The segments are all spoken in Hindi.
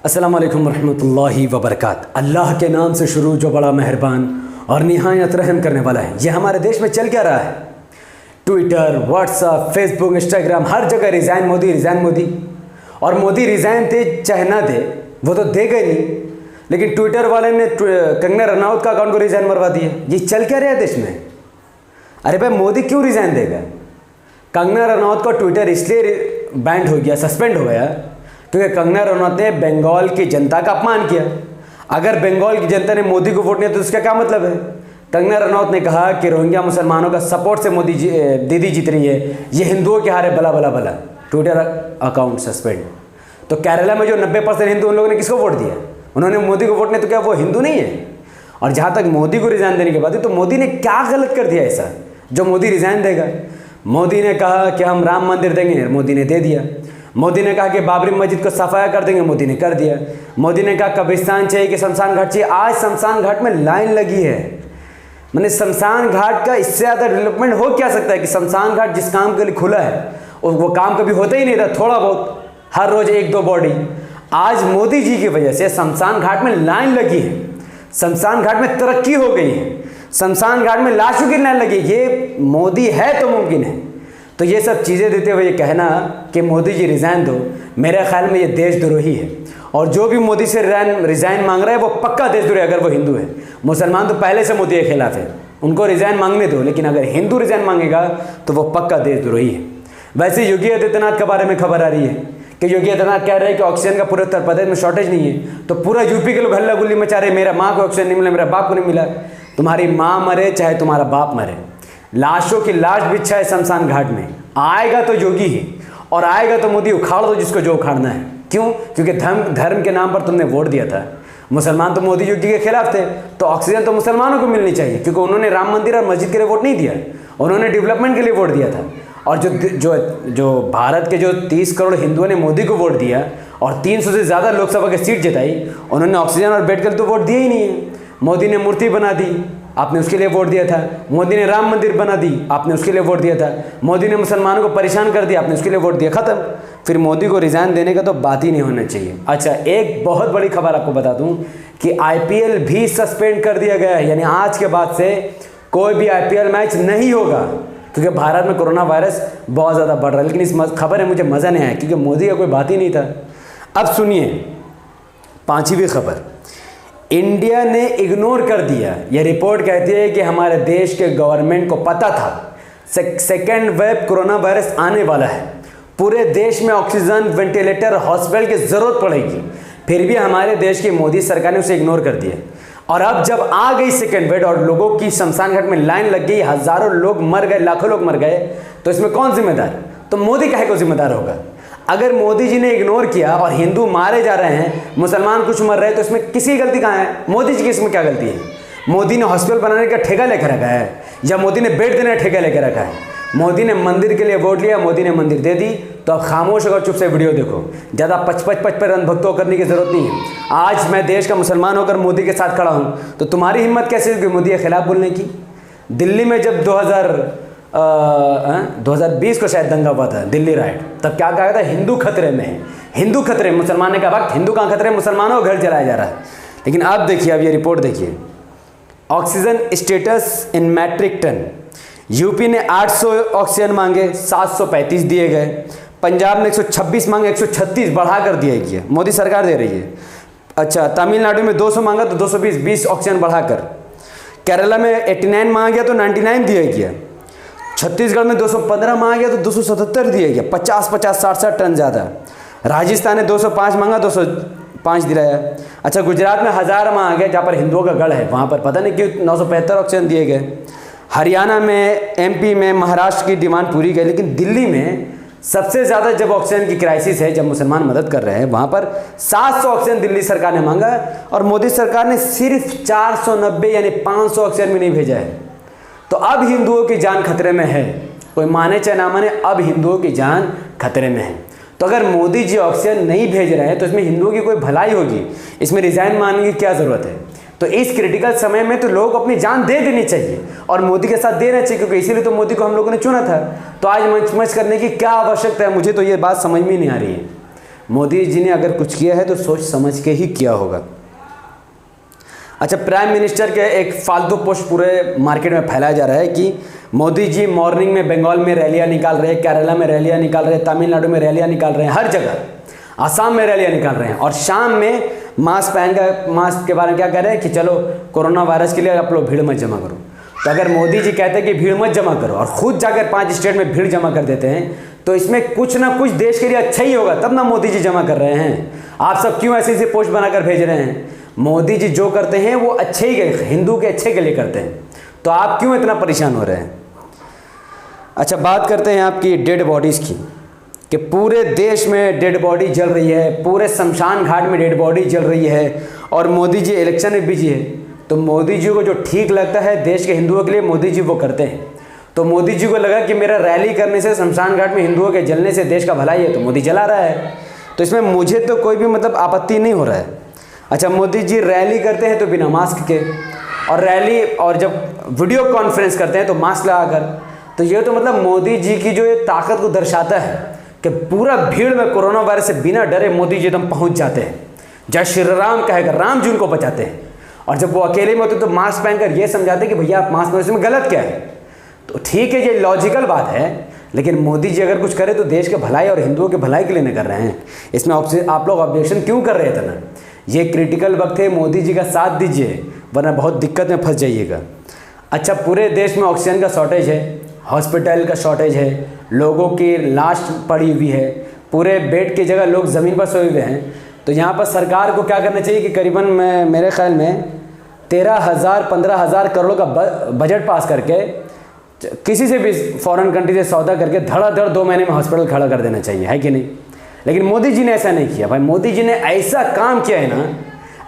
अस्सलाम वालेकुम रहमतुल्लाहि व बरकात। अल्लाह के नाम से शुरू जो बड़ा मेहरबान और निहायत रहम करने वाला है। ये हमारे देश में चल क्या रहा है? ट्विटर, व्हाट्सअप, फेसबुक, इंस्टाग्राम, हर जगह रिज़ाइन मोदी, रिज़ाइन मोदी। और मोदी रिज़ाइन दे चाहे ना दे, वो तो देगा ही नहीं। लेकिन ट्विटर वाले ने कंगना रनौत का अकाउंट को रिज़ाइन मरवा दिया। ये चल क्या रहा है देश में? अरे भाई, मोदी क्यों रिज़ाइन देगा? कंगना रनौत का ट्विटर इसलिए बैंड हो गया, सस्पेंड हो गया, क्योंकि कंगना रनौत ने बंगाल की जनता का अपमान किया। अगर बंगाल की जनता ने मोदी को वोट नहीं तो उसका क्या मतलब है? कंगना रनौत ने कहा कि रोहिंग्या मुसलमानों का सपोर्ट से दीदी जीत रही है, ये हिंदुओं के हारे, बला बला बला। Twitter account suspend. तो केरला में जो 90% हिंदू, उन लोगों ने किसको वोट दिया? उन्होंने मोदी को वोट नहीं, तो क्या वो हिंदू नहीं है? और जहाँ तक मोदी को रिज़ाइन देने की बात है, तो मोदी ने क्या गलत कर दिया ऐसा जो मोदी रिज़ाइन देगा? मोदी ने कहा कि हम राम मंदिर देंगे, मोदी ने दे दिया। मोदी ने कहा कि बाबरी मस्जिद को सफाया कर देंगे, मोदी ने कर दिया। मोदी ने कहा कब्रिस्तान चाहिए कि शमशान घाट चाहिए। आज शमशान घाट में लाइन लगी है। मैंने शमशान घाट का इससे ज़्यादा डेवलपमेंट हो क्या सकता है कि शमशान घाट जिस काम के लिए खुला है और वो काम कभी होता ही नहीं था, थोड़ा बहुत हर रोज़ 1-2 बॉडी। आज मोदी जी की वजह से शमशान घाट में लाइन लगी है, शमशान घाट में तरक्की हो गई है, शमशान घाट में लाशों की लाइन लगी। ये मोदी है तो मुमकिन है। तो ये सब चीज़ें देते हुए ये कहना कि मोदी जी रिज़ाइन दो, मेरे ख्याल में ये देशद्रोही है। और जो भी मोदी से रिज़ाइन मांग रहा है वो पक्का देशद्रोही, अगर वो हिंदू है। मुसलमान तो पहले से मोदी के खिलाफ है, उनको रिज़ाइन मांगने दो, लेकिन अगर हिंदू रिज़ाइन मांगेगा तो वो पक्का देशद्रोही है। वैसे योगी आदित्यनाथ के बारे में खबर आ रही है कि योगी आदित्यनाथ कह रहे हैं कि ऑक्सीजन का पूरे उत्तर प्रदेश में शॉर्टेज नहीं है। तो पूरा यूपी के लोग हल्ला गुल्ली मचा रहे, मेरा माँ को ऑक्सीजन नहीं मिला, मेरा बाप को नहीं मिला। तुम्हारी माँ मरे चाहे तुम्हारा बाप मरे, लाशों की लाश बिछा है शमशान घाट में। आएगा तो योगी ही, और आएगा तो मोदी। उखाड़ दो जिसको जो उखाड़ना है। क्यों? क्योंकि धर्म के नाम पर तुमने वोट दिया था। मुसलमान तो मोदी योगी के खिलाफ थे, तो ऑक्सीजन तो मुसलमानों को मिलनी चाहिए, क्योंकि उन्होंने राम मंदिर और मस्जिद के लिए वोट नहीं दिया, उन्होंने डेवलपमेंट के लिए वोट दिया था। और जो भारत के जो 30 करोड़ हिंदुओं ने मोदी को वोट दिया और 300 से ज़्यादा लोकसभा की सीट जिताई, उन्होंने ऑक्सीजन और बेड के लिए तो वोट दिए ही नहीं है। मोदी ने मूर्ति बना दी, आपने उसके लिए वोट दिया था। मोदी ने राम मंदिर बना दी, आपने उसके लिए वोट दिया था। मोदी ने मुसलमानों को परेशान कर दिया, आपने उसके लिए वोट दिया, ख़त्म। फिर मोदी को रिज़ाइन देने का तो बात ही नहीं होना चाहिए। अच्छा, एक बहुत बड़ी खबर आपको बता दूं कि IPL भी सस्पेंड कर दिया गया है। यानी आज के बाद से कोई भी IPL मैच नहीं होगा, क्योंकि भारत में कोरोना वायरस बहुत ज़्यादा बढ़ रहा है। लेकिन इस खबर में मुझे मज़ा नहीं आया, क्योंकि मोदी का कोई बात ही नहीं था। अब सुनिए 5वीं खबर। इंडिया ने इग्नोर कर दिया। यह रिपोर्ट कहती है कि हमारे देश के गवर्नमेंट को पता था सेकेंड वेव कोरोना वायरस आने वाला है, पूरे देश में ऑक्सीजन, वेंटिलेटर, हॉस्पिटल की ज़रूरत पड़ेगी, फिर भी हमारे देश की मोदी सरकार ने उसे इग्नोर कर दिया। और अब जब आ गई सेकेंड वेव और लोगों की शमशान घाट में लाइन लग गई, हज़ारों लोग मर गए, लाखों लोग मर गए, तो इसमें कौन जिम्मेदार? तो मोदी काहे को जिम्मेदार होगा? अगर मोदी जी ने इग्नोर किया और हिंदू मारे जा रहे हैं, मुसलमान कुछ मर रहे हैं, तो इसमें किसी की गलती कहाँ है? मोदी जी की इसमें क्या गलती है? मोदी ने हॉस्पिटल बनाने का ठेका लेकर रखा है, या मोदी ने बेड देने का ठेका लेकर रखा है? मोदी ने मंदिर के लिए वोट लिया, मोदी ने मंदिर दे दी, तो अब खामोश होकर चुप से वीडियो देखो। ज़्यादा पच अंधभक्तों करने की ज़रूरत नहीं है। आज मैं देश का मुसलमान होकर मोदी के साथ खड़ा हूँ, तो तुम्हारी हिम्मत कैसे होगी मोदी के खिलाफ बोलने की? दिल्ली में जब 2020 को शायद दंगा हुआ था, दिल्ली राइट, तब क्या कहा था? हिंदू खतरे में है, हिंदू खतरे में। मुसलमान ने कहा हिंदू कहाँ खतरे में, मुसलमानों को घर जलाया जा रहा है। लेकिन अब देखिए, अब ये रिपोर्ट देखिए, oxygen status in metric ton. UP ने 800 ऑक्सीजन मांगे, 735 दिए गए। पंजाब ने 126 मांगे, 136 बढ़ा कर दिया गया, मोदी सरकार दे रही है। अच्छा, तमिलनाडु में 200 मांगा तो 220 20 ऑक्सीजन बढ़ाकर। केरला में 89 मांगा गया तो 99 दिया गया। छत्तीसगढ़ में 215 मांगा गया तो 277 दिया गया, 50-50 60-60 टन ज़्यादा। राजस्थान ने 205 मांगा, 205 दिलाया। अच्छा, गुजरात में 1000 मांगा गया, जहाँ पर हिंदुओं का गढ़ है, वहाँ पर पता नहीं क्यों 975 ऑक्सीजन दिए गए। हरियाणा में, MP में, महाराष्ट्र की डिमांड पूरी गई। लेकिन दिल्ली में सबसे ज़्यादा जब ऑक्सीजन की क्राइसिस है, जब मुसलमान मदद कर रहे हैं, वहाँ पर 700 ऑक्सीजन दिल्ली सरकार ने मांगा, और मोदी सरकार ने सिर्फ 490 यानी 500 ऑक्सीजन भी नहीं भेजा है। तो अब हिंदुओं की जान खतरे में है, कोई माने चाहे ना माने, अब हिंदुओं की जान खतरे में है। तो अगर मोदी जी ऑक्सीजन नहीं भेज रहे हैं तो इसमें हिंदुओं की कोई भलाई होगी? इसमें रिज़ाइन मांगने की क्या ज़रूरत है? तो इस क्रिटिकल समय में तो लोग अपनी जान दे देनी चाहिए, और मोदी के साथ देना चाहिए, क्योंकि इसीलिए तो मोदी को हम लोगों ने चुना था। तो आज मंच करने की क्या आवश्यकता है? मुझे तो ये बात समझ में नहीं आ रही है। मोदी जी ने अगर कुछ किया है तो सोच समझ के ही किया होगा। अच्छा, प्राइम मिनिस्टर के एक फालतू पोस्ट पूरे मार्केट में फैलाया जा रहा है कि मोदी जी मॉर्निंग में बंगाल में रैलियां निकाल रहे हैं, केरला में रैलियां निकाल रहे हैं, तमिलनाडु में रैलियां निकाल रहे हैं, हर जगह, आसाम में रैलियां निकाल रहे हैं, और शाम में मास्क के बारे में क्या कह रहे हैं कि चलो कोरोना वायरस के लिए आप लोग भीड़ मत जमा करो। तो अगर मोदी जी कहते हैं कि भीड़ मत जमा करो और खुद जाकर 5 स्टेट में भीड़ जमा कर देते हैं, तो इसमें कुछ ना कुछ देश के लिए अच्छा ही होगा, तब ना मोदी जी जमा कर रहे हैं। आप सब क्यों ऐसे ऐसे पोस्ट बनाकर भेज रहे हैं? मोदी जी जो करते हैं वो अच्छे ही, हिंदू के अच्छे के लिए करते हैं, तो आप क्यों इतना परेशान हो रहे हैं? अच्छा, बात करते हैं आपकी डेड बॉडीज़ की, कि पूरे देश में डेड बॉडी जल रही है, पूरे शमशान घाट में डेड बॉडी जल रही है, और मोदी जी इलेक्शन में बिजी है। तो मोदी जी को जो ठीक लगता है देश के हिंदुओं के लिए, मोदी जी वो करते हैं। तो मोदी जी को लगा कि मेरा रैली करने से, शमशान घाट में हिंदुओं के जलने से देश का भलाई है, तो मोदी जला रहा है। तो इसमें मुझे तो कोई भी मतलब आपत्ति नहीं हो रहा है। अच्छा, मोदी जी रैली करते हैं तो बिना मास्क के, और रैली और जब वीडियो कॉन्फ्रेंस करते हैं तो मास्क लगाकर, तो ये तो मतलब मोदी जी की जो ये ताकत को दर्शाता है कि पूरा भीड़ में कोरोना वायरस से बिना डरे मोदी जी एकदम पहुंच जाते हैं। जय श्री राम कहकर राम जी उनको बचाते हैं, और जब वो अकेले में होते तो मास्क पहनकर ये समझाते हैं कि भैया आप मास्क पहनो, इसमें गलत क्या है? तो ठीक है, ये लॉजिकल बात है, लेकिन मोदी जी अगर कुछ करे तो देश के भलाई और हिंदुओं के भलाई के लिए नहीं कर रहे हैं। इसमें आप लोग ऑब्जेक्शन क्यों कर रहे थे ना? ये क्रिटिकल वक्त है, मोदी जी का साथ दीजिए, वरना बहुत दिक्कत में फंस जाइएगा। अच्छा, पूरे देश में ऑक्सीजन का शॉर्टेज है, हॉस्पिटल का शॉर्टेज है, लोगों की लाश पड़ी हुई है, पूरे बेड की जगह लोग ज़मीन पर सोए हुए हैं। तो यहाँ पर सरकार को क्या करना चाहिए कि करीबन मेरे ख्याल में 13,000-15,000 करोड़ का बजट पास करके किसी से भी फॉरेन कंट्री से सौदा करके धड़ाधड़ 2 महीने में हॉस्पिटल खड़ा कर देना चाहिए, है कि नहीं? लेकिन मोदी जी ने ऐसा नहीं किया। भाई मोदी जी ने ऐसा काम किया है ना,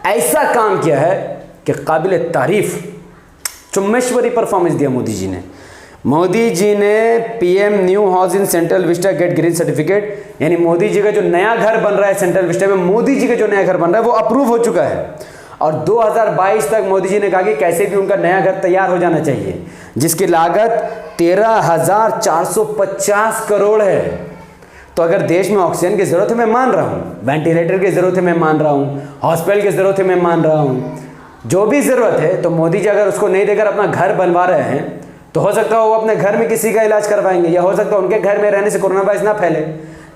ऐसा काम किया है कि काबिल तारीफ, चुम्मेश्वरी परफॉर्मेंस दिया मोदी जी ने। मोदी जी ने PM new house in central vista get green certificate, यानी मोदी जी का जो नया घर बन रहा है सेंट्रल विस्टा में, मोदी जी का जो नया घर बन रहा है वो अप्रूव हो चुका है, और 2022 तक मोदी जी ने कहा कि कैसे भी उनका नया घर तैयार हो जाना चाहिए, जिसकी लागत 13,450 करोड़ है। तो अगर देश में ऑक्सीजन की ज़रूरत है, मैं मान रहा हूँ, वेंटिलेटर की ज़रूरत है, मैं मान रहा हूँ, हॉस्पिटल की ज़रूरत है, मैं मान रहा हूँ, जो भी ज़रूरत है, तो मोदी जी अगर उसको नहीं देकर अपना घर बनवा रहे हैं, तो हो सकता है वो अपने घर में किसी का इलाज करवाएंगे, या हो सकता है उनके घर में रहने से कोरोना वायरस ना फैले।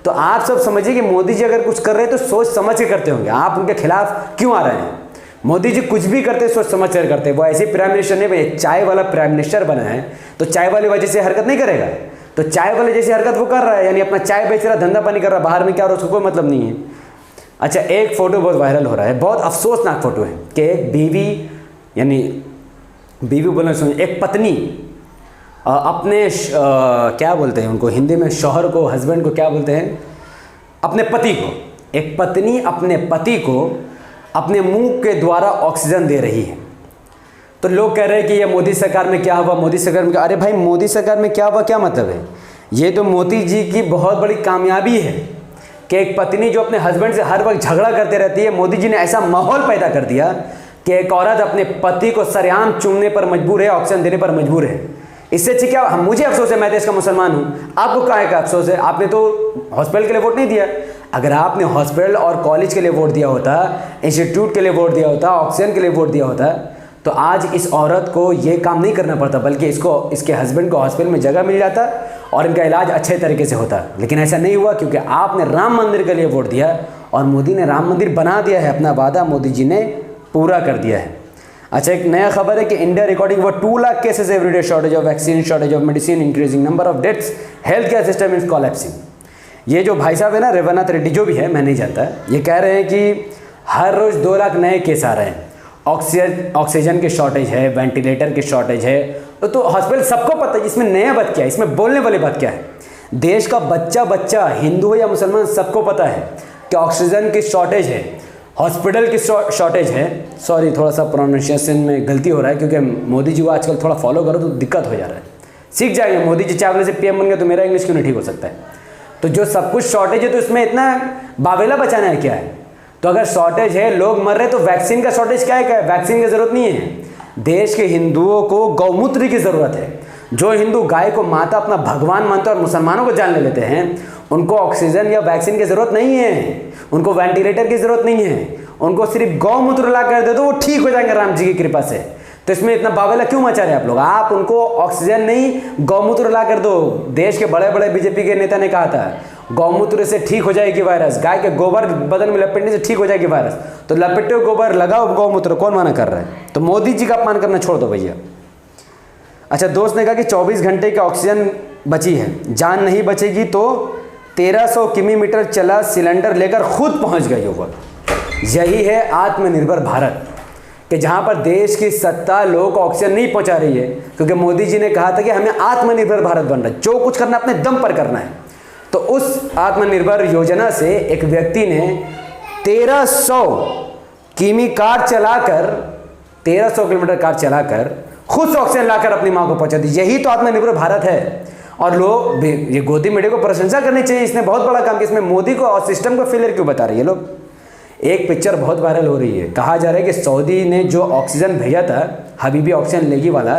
तो आप सब समझिए कि मोदी जी अगर कुछ कर रहे हैं तो सोच समझ के करते होंगे। आप उनके खिलाफ क्यों आ रहे हैं? मोदी जी कुछ भी करते सोच समझ कर करते। वो ऐसे प्राइम मिनिस्टर नहीं बने, चाय वाला प्राइम मिनिस्टर बना है, तो चाय वाली वजह से हरकत नहीं करेगा। तो चाय वाले जैसी हरकत वो कर रहा है, यानी अपना चाय बेच रहा, धंधा पानी कर रहा, बाहर में क्या हो रहा है उसको कोई मतलब नहीं है। अच्छा, एक फ़ोटो बहुत वायरल हो रहा है, बहुत अफसोसनाक फ़ोटो है कि एक बीवी, यानी बीवी बोलना सुनिए, एक पत्नी अपने क्या बोलते हैं उनको हिंदी में, शौहर को, हस्बैंड को क्या बोलते हैं, अपने पति को, एक पत्नी अपने पति को अपने मुंह के द्वारा ऑक्सीजन दे रही है। तो लोग कह रहे हैं कि ये मोदी सरकार में क्या हुआ, मोदी सरकार में क्या? अरे भाई, मोदी सरकार में क्या हुआ, क्या मतलब है? ये तो मोदी जी की बहुत बड़ी कामयाबी है कि एक पत्नी जो अपने हस्बैंड से हर वक्त झगड़ा करते रहती है, मोदी जी ने ऐसा माहौल पैदा कर दिया कि एक औरत अपने पति को सरेआम चूमने पर मजबूर है, ऑक्सीजन देने पर मजबूर है। इससे अच्छी क्या? मुझे अफसोस है, मैं देश का मुसलमान हूँ, आपको काहे का अफसोस है? आपने तो हॉस्पिटल के लिए वोट नहीं दिया। अगर आपने हॉस्पिटल और कॉलेज के लिए वोट दिया होता, इंस्टीट्यूट के लिए वोट दिया होता, ऑक्सीजन के लिए वोट दिया होता, तो आज इस औरत को ये काम नहीं करना पड़ता, बल्कि इसके हस्बैंड को हॉस्पिटल में जगह मिल जाता और इनका इलाज अच्छे तरीके से होता। लेकिन ऐसा नहीं हुआ, क्योंकि आपने राम मंदिर के लिए वोट दिया, और मोदी ने राम मंदिर बना दिया है। अपना वादा मोदी जी ने पूरा कर दिया है। अच्छा, एक नया खबर है कि India recording for 2 lakh cases everyday, shortage of vaccine, shortage of medicine, increasing number of deaths, health care system is collapsing. ये जो भाई साहब है ना, रेवन्नाथ रेड्डी, जो भी है, मैं नहीं जानता, ये कह रहे हैं कि हर रोज़ 2 लाख नए केस आ रहे हैं, ऑक्सीजन की शॉर्टेज है, वेंटिलेटर की शॉर्टेज है। तो हॉस्पिटल सबको पता है, इसमें नया बात क्या है, इसमें बोलने वाली बात क्या है? देश का बच्चा हिंदू हो या मुसलमान, सबको पता है कि ऑक्सीजन की शॉर्टेज है, हॉस्पिटल की शॉर्टेज है। सॉरी, थोड़ा सा प्रोनाउंसिएशन में गलती हो रहा है, क्योंकि मोदी जी को आजकल थोड़ा फॉलो करो तो दिक्कत हो जा रहा है। सीख जाएंगे, मोदी जी चावले से पीएम बन गए तो मेरा इंग्लिश क्यों नहीं ठीक हो सकता है? तो जो सब कुछ शॉर्टेज है, तो इसमें इतना बावेला बचाना है क्या है? तो अगर शॉर्टेज है, लोग मर रहे, तो वैक्सीन का शॉर्टेज क्या है? वैक्सीन की ज़रूरत नहीं है। देश के हिंदुओं को गौमूत्र की ज़रूरत है। जो हिंदू गाय को माता अपना भगवान मानते हैं और मुसलमानों को जान ले लेते हैं, उनको ऑक्सीजन या वैक्सीन की ज़रूरत नहीं है। उनको वेंटिलेटर की ज़रूरत नहीं है, उनको सिर्फ गौमूत्र ला कर दे दो, वो ठीक हो जाएंगे राम जी की कृपा से। तो इसमें इतना बावला क्यों मचा रहे आप लोग? आप उनको ऑक्सीजन नहीं गौमूत्र ला कर दो। देश के बड़े बड़े बीजेपी के नेता ने कहा था गौमूत्र से ठीक हो जाएगी वायरस, गाय के गोबर बदन में लपेटने से ठीक हो जाएगी वायरस। तो लपेटो गोबर, लगाओ गौमूत्र, कौन मना कर रहा है? तो मोदी जी का अपमान करना छोड़ दो भैया। अच्छा, दोस्त ने कहा कि 24 घंटे की ऑक्सीजन बची है, जान नहीं बचेगी तो 1300 किलोमीटर चला सिलेंडर लेकर खुद पहुंच गए युवक। यही है आत्मनिर्भर भारत, कि जहां पर देश की सत्ता लोगों को ऑक्सीजन नहीं पहुंचा रही है, क्योंकि मोदी जी ने कहा था कि हमें आत्मनिर्भर भारत बनना है, जो कुछ करना अपने दम पर करना है। तो उस आत्मनिर्भर योजना से एक व्यक्ति ने 1300 किमी कार चलाकर 1300 किलोमीटर कार चलाकर खुद से ऑक्सीजन लाकर अपनी मां को पहुंचा दी। यही तो आत्मनिर्भर भारत है। और लोग, ये गोदी मीडिया को प्रशंसा करनी चाहिए, इसने बहुत बड़ा काम किया। इसमें मोदी को और सिस्टम को फेलियर क्यों बता रही है लोग? एक पिक्चर बहुत वायरल हो रही है, कहा जा रहा है कि सऊदी ने जो ऑक्सीजन भेजा था, हबीबी ऑक्सीजन लेगी वाला,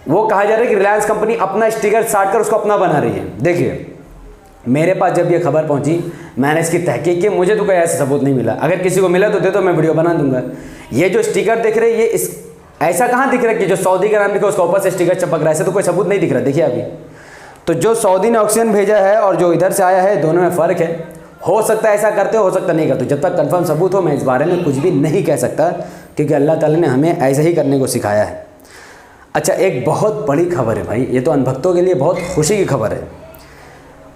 वो कहा जा रहा है कि रिलायंस कंपनी अपना स्टिकर साट कर उसको अपना बना रही है। देखिए, मेरे पास जब ये खबर पहुंची, मैंने इसकी तहकीक की, मुझे तो कोई ऐसा सबूत नहीं मिला। अगर किसी को मिला तो दे दो, मैं वीडियो बना दूंगा। ये जो स्टिकर दिख रहे, ये इस ऐसा कहाँ दिख रहा है कि जो सऊदी का नाम लिखा उसका ऊपर से स्टिकर चिपक रहा है? ऐसे तो कोई सबूत नहीं दिख रहा। देखिए अभी तो जो सऊदी ने ऑक्सीजन भेजा है और जो इधर से आया है, दोनों में फ़र्क है। हो सकता है ऐसा करते हो सकता नहीं करते। जब तक कंफर्म सबूत हो मैं इस बारे में कुछ भी नहीं कह सकता, क्योंकि अल्लाह ताला ने हमें ऐसे ही करने को सिखाया है। अच्छा, एक बहुत बड़ी खबर है भाई, ये तो अनभक्तों के लिए बहुत खुशी की खबर है।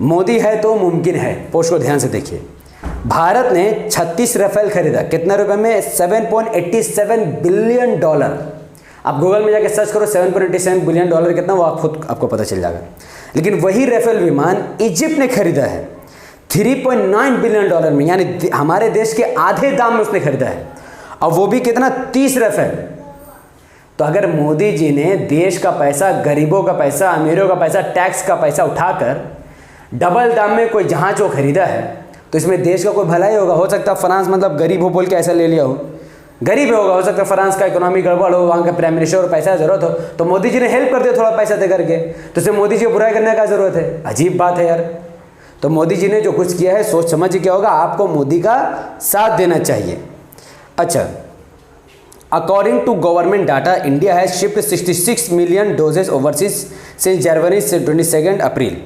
मोदी है तो मुमकिन है। पोस्ट को ध्यान से देखिए। भारत ने 36 राफेल खरीदा, कितने रुपए में? $7.87 बिलियन। आप गूगल में जाके सर्च करो $7.87 बिलियन कितना, वो आपको पता चल जाएगा। लेकिन वही राफेल विमान इजिप्ट ने खरीदा है $3.9 बिलियन में, यानी हमारे देश के आधे दाम में उसने खरीदा है। और वो भी कितना? 30 राफेल। तो अगर मोदी जी ने देश का पैसा, गरीबों का पैसा, अमीरों का पैसा, टैक्स का पैसा उठाकर डबल दाम में कोई जहाज को खरीदा है, तो इसमें देश का कोई भला ही होगा। हो सकता है फ्रांस मतलब गरीब हो बोल के ऐसा ले लिया हो, गरीब होगा, हो सकता है फ्रांस का इकोनॉमी गड़बड़ हो, वहाँ का प्राइम मिनिस्टर और पैसा ज़रूरत हो, तो मोदी जी ने हेल्प कर दिया थोड़ा पैसा दे करके, तो इसमें मोदी जी को बुराई करने का ज़रूरत है? अजीब बात है यार। तो मोदी जी ने जो कुछ किया है सोच समझ के क्या होगा, आपको मोदी का साथ देना चाहिए। अच्छा, according to government data, India has shift 66 million doses overseas since जनवरी से 22 अप्रैल।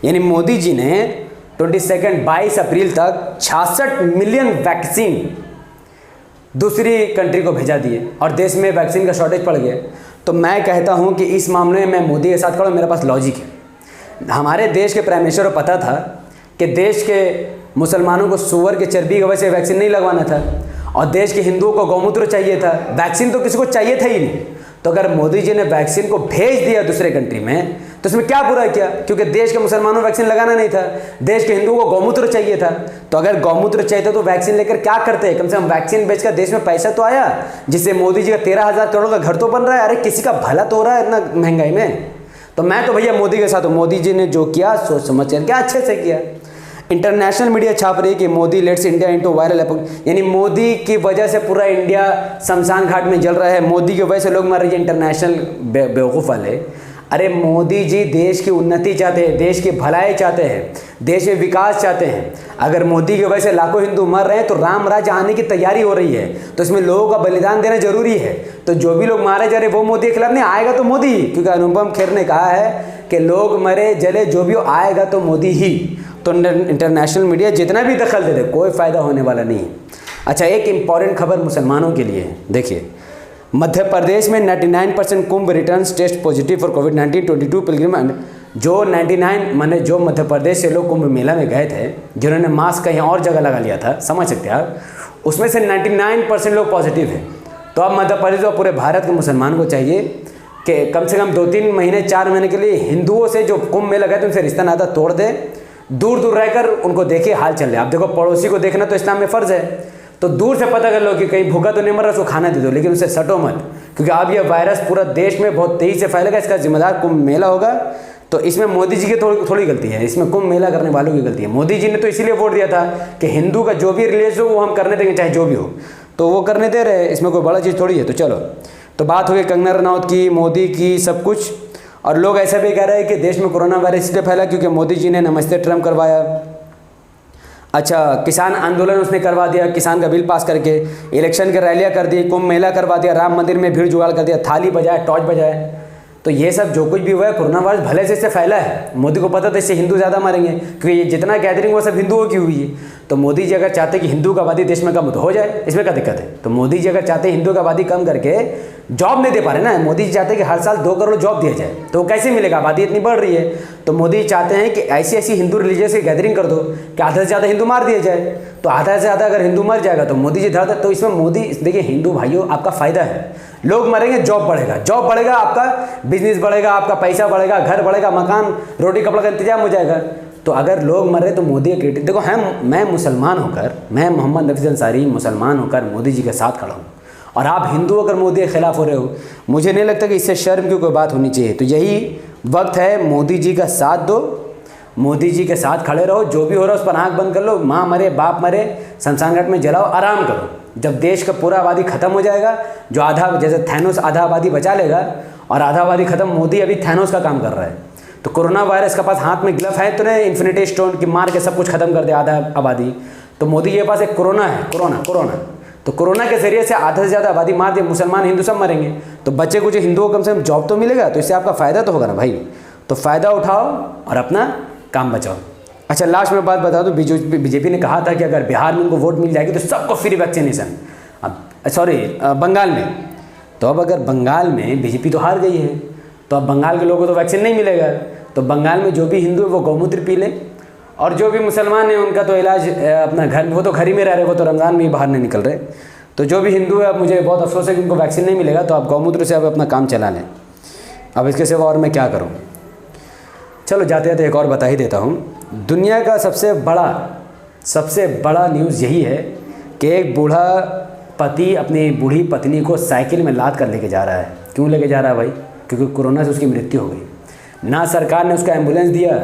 यानी मोदी जी ने 22 अप्रैल तक 66 मिलियन वैक्सीन दूसरी कंट्री को भेजा दिए, और देश में वैक्सीन का शॉर्टेज पड़ गया। तो मैं कहता हूं कि इस मामले में मैं मोदी के साथ खड़ा हूं, मेरे पास लॉजिक है। हमारे देश के प्राइम मिनिस्टर को पता था कि देश के मुसलमानों को सूअर के चर्बी की वजह से वैक्सीन नहीं लगवाना था, और देश के हिंदुओं को गौमूत्र चाहिए था, वैक्सीन तो किसी को चाहिए था ही नहीं। तो अगर मोदी जी ने वैक्सीन को भेज दिया दूसरे कंट्री में, तो इसमें क्या बुरा किया? क्योंकि देश के मुसलमानों को वैक्सीन लगाना नहीं था, देश के हिंदुओं को गौमूत्र चाहिए था। तो अगर गौमूत्र चाहिए था तो वैक्सीन लेकर क्या करते हैं? कम से कम वैक्सीन बेचकर देश में पैसा तो आया, जिससे मोदी जी का 13,000 करोड़ का घर तो बन रहा है। अरे किसी का भला तो हो रहा है इतना महंगाई में। तो मैं तो भैया मोदी के साथ हूँ। मोदी जी ने जो किया सोच समझ कर क्या अच्छे से किया। इंटरनेशनल मीडिया छाप रही है कि Modi let's India into viral epic, यानी मोदी की वजह से पूरा इंडिया शमशान घाट में जल रहा है, मोदी की वजह से लोग मर रहे हैं। इंटरनेशनल बेवकूफ़ वाले। अरे मोदी जी देश की उन्नति चाहते हैं, देश की भलाई चाहते हैं, देश में विकास चाहते हैं। अगर मोदी की वजह से लाखों हिंदू मर रहे हैं तो राम राज्य आने की तैयारी हो रही है, तो इसमें लोगों का बलिदान देना जरूरी है। तो जो भी लोग मारे जा रहे हैं वो मोदी के खिलाफ नहीं, आएगा तो मोदी ही, क्योंकि अनुपम खेर ने कहा है कि लोग मरे जले जो भी आएगा तो मोदी ही। तो इंटरनेशनल मीडिया जितना भी दखल दे दे कोई फ़ायदा होने वाला नहीं है। अच्छा, एक इम्पॉर्टेंट खबर मुसलमानों के लिए है। देखिए, मध्य प्रदेश में 99% Kumbh returns test positive for कोविड-19। 22 पिलग्रिम, जो 99 माने जो मध्य प्रदेश से लोग कुंभ मेला में गए थे, जिन्होंने मास्क कहीं और जगह लगा लिया था, समझ सकते हैं आप, उसमें से 99% लोग पॉजिटिव हैं। तो अब मध्य प्रदेश और पूरे भारत के मुसलमान को चाहिए कि कम से कम 2-3 महीने 4 महीने के लिए हिंदुओं से जो कुंभ मेला गए थे उनसे रिश्ता नाता तोड़ दे, दूर दूर रहकर उनको देखे हाल चल रहे। आप देखो, पड़ोसी को देखना तो इस्लाम में फ़र्ज़ है, तो दूर से पता कर लो कि कहीं भूखा तो नहीं मर रहा, उसको खाना दे दो, लेकिन उससे सटो मत, क्योंकि अब यह वायरस पूरा देश में बहुत तेज़ी से फैलेगा। इसका जिम्मेदार कुंभ मेला होगा। तो इसमें मोदी जी की थोड़ी गलती है, इसमें कुंभ मेला करने वालों की गलती है। मोदी जी ने तो इसीलिए वोट दिया था कि हिंदू का जो भी रिलीजन हो वो हम करने देंगे, चाहे जो भी हो, तो वो करने दे रहे हैं, इसमें कोई बड़ा चीज़ थोड़ी है। तो चलो, तो बात हो गई कंगना रनौत की, मोदी की, सब कुछ। और लोग ऐसा भी कह रहे हैं कि देश में कोरोना वायरस इसलिए फैला क्योंकि मोदी जी ने नमस्ते ट्रम्प करवाया। अच्छा, किसान आंदोलन उसने करवा दिया, किसान का बिल पास करके, इलेक्शन की रैलियाँ कर दी, कुंभ मेला करवा दिया, राम मंदिर में भीड़ जुगाड़ कर दिया, थाली बजाए, टॉर्च बजाए। तो ये सब जो कुछ भी हुआ है, कोरोना वायरस भले से इससे फैला है। मोदी को पता था इससे हिंदू ज़्यादा मरेंगे, क्योंकि ये जितना गैदरिंग वो सब हिंदुओं की हुई है। तो मोदी जी अगर चाहते कि हिंदू का आबादी देश में कम तो हो जाए, इसमें क्या दिक्कत है? तो मोदी जी अगर चाहते हिंदू का आबादी कम करके जॉब नहीं दे पा रहे ना, मोदी जी चाहते हैं कि हर साल 2 करोड़ जॉब दिया जाए, तो कैसे मिलेगा? आबादी इतनी बढ़ रही है। तो मोदी चाहते हैं कि ऐसी ऐसी हिंदू रिलीजियस की गैदरिंग कर दो कि आधा से ज़्यादा हिंदू मार दिया जाए। तो आधा से ज़्यादा अगर हिंदू मर जाएगा तो मोदी जी ज़्यादा, तो इसमें मोदी, देखिए हिंदू भाइयों आपका फ़ायदा है, लोग मरेंगे, जॉब बढ़ेगा, जॉब बढ़ेगा, आपका बिजनेस बढ़ेगा, आपका पैसा बढ़ेगा, घर बढ़ेगा, मकान रोटी कपड़ा का इंतजाम हो जाएगा। तो अगर लोग मर रहे तो मोदी के, देखो मैं मुसलमान होकर, मैं मोहम्मद नफीस अंसारी मुसलमान होकर मोदी जी के साथ खड़ा हूँ, और आप हिंदू होकर मोदी के खिलाफ हो रहे हो। मुझे नहीं लगता कि इससे शर्म की कोई बात होनी चाहिए। तो यही वक्त है, मोदी जी का साथ दो, मोदी जी के साथ खड़े रहो, जो भी हो रहा है उस पर आँख बंद कर लो, माँ मरे बाप मरे शमशान घाट में जलाओ, आराम करो। जब देश का पूरा आबादी खत्म हो जाएगा, जो आधा, जैसे थैनोस आधा आबादी बचा लेगा और आधा आबादी खत्म, मोदी अभी थैनोस का काम कर रहा है। तो कोरोना वायरस के पास हाथ में ग्लव है तो नहीं इन्फिनिटी स्टोन की मार के सब कुछ खत्म कर दे आधा आबादी। तो मोदी के पास एक कोरोना है, कोरोना। तो कोरोना के जरिए से आधा से ज़्यादा आबादी मार दे, मुसलमान हिंदू सब मरेंगे। तो बच्चे को जो हिंदुओं को कम से कम जॉब तो मिलेगा, तो इससे आपका फ़ायदा तो होगा ना भाई। तो फ़ायदा उठाओ और अपना काम बचाओ। अच्छा, लास्ट में बात बता दूँ, बीजेपी ने कहा था कि अगर बिहार में उनको वोट मिल जाएगी तो सबको फ्री वैक्सीनेशन। अब सॉरी, बंगाल में। तो अब अगर बंगाल में बीजेपी तो हार गई है, तो अब बंगाल के लोगों को तो वैक्सीन नहीं मिलेगा। तो बंगाल में जो भी हिंदू है वो गौमूत्र पी लें, और जो भी मुसलमान है उनका तो इलाज अपना घर में, वो तो घर ही में रह रहे, वो तो रमज़ान में ही बाहर नहीं निकल रहे। तो जो भी हिंदू है, अब मुझे बहुत अफसोस है कि उनको वैक्सीन नहीं मिलेगा, तो आप गौमूत्र से अब अपना काम चला लें। अब इसके सिवा और मैं क्या करूँ? चलो जाते जाते एक और बता ही देता हूँ। दुनिया का सबसे बड़ा न्यूज़ यही है कि एक बूढ़ा पति अपनी बूढ़ी पत्नी को साइकिल में लाद कर लेके जा रहा है। क्यों लेके जा रहा है भाई? क्योंकि कोरोना से उसकी मृत्यु हो गई। ना सरकार ने उसका एम्बुलेंस दिया,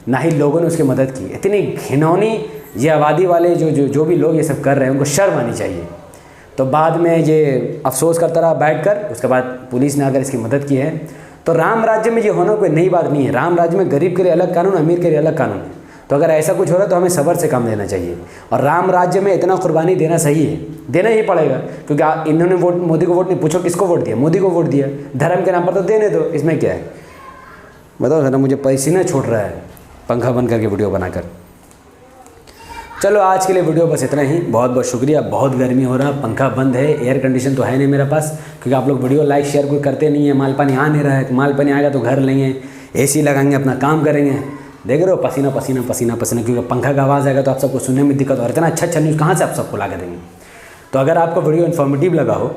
ना ही लोगों ने उसकी मदद की। इतनी घिनौनी ये आबादी वाले जो भी लोग ये सब कर रहे हैं, उनको शर्म आनी चाहिए। तो बाद में ये अफसोस करता रहा बैठकर, उसके बाद पुलिस ने अगर इसकी मदद की है। तो राम राज्य में ये होना कोई नई बात नहीं है। राम राज्य में गरीब के लिए अलग कानून, अमीर के लिए अलग कानून है। तो अगर ऐसा कुछ हो रहा है तो हमें सब्र से काम लेना चाहिए, और राम राज्य में इतना कुर्बानी देना सही है, देना ही पड़ेगा। क्योंकि इन्होंने वोट, मोदी को वोट नहीं, पूछो किसको वोट दिया? मोदी को वोट दिया। धर्म के नाम पर तो देने दो, इसमें क्या है? बताओ जरा, मुझे पसीना छूट रहा है पंखा बंद करके वीडियो बनाकर। चलो आज के लिए वीडियो बस इतना ही। बहुत बहुत शुक्रिया। बहुत गर्मी हो रहा, पंखा बंद है, एयर कंडीशन तो है नहीं मेरे पास, क्योंकि आप लोग वीडियो लाइक शेयर कोई करते नहीं है। माल पानी आ नहीं रहा है, माल पानी आएगा तो घर लेंगे, एसी लगाएंगे, अपना काम करेंगे। देख रहे हो, पसीना पसीना पसीना पसीना, क्योंकि पंखा का आवाज़ आएगा तो आप सबको सुनने में दिक्कत। और इतना अच्छा न्यूज़ कहाँ से आप सबको ला के देंगे? तो अगर आपको वीडियो इन्फॉर्मेटिव लगा हो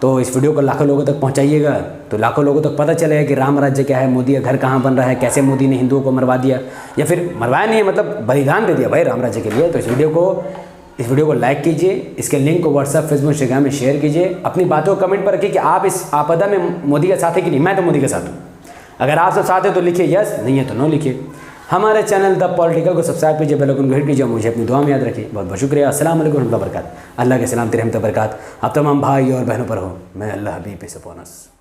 तो इस वीडियो को लाखों लोगों तक पहुंचाइएगा, तो लाखों लोगों तक पता चलेगा कि राम राज्य क्या है, मोदी का घर कहाँ बन रहा है, कैसे मोदी ने हिंदुओं को मरवा दिया, या फिर मरवाया नहीं है, मतलब बलिदान दे दिया भाई राम राज्य के लिए। तो इस वीडियो को लाइक कीजिए, इसके लिंक को व्हाट्सएप, फेसबुक, इंस्टाग्राम में शेयर कीजिए। अपनी बातों को कमेंट पर रखिए कि आप इस आपदा में मोदी के साथ है कि नहीं। मैं तो मोदी के साथ हूँ। अगर आप सब साथ हैं तो लिखिए यस, नहीं है तो नो लिखिए। हमारे चैनल द पॉलिटिकल को सब्सक्राइब कीजिए, बेल आइकन को हिट कीजिए, मुझे अपनी दुआ में याद रखिए। बहुत बहुत शुक्रिया। अस्सलाम वालेकुम रहमतुल्लाहि व बरकातहू। अल्लाह के सलाम, रहमत बरकत आप तमाम भाई और बहनों पर हो। मैं अल्लाह हबीब से बोनस।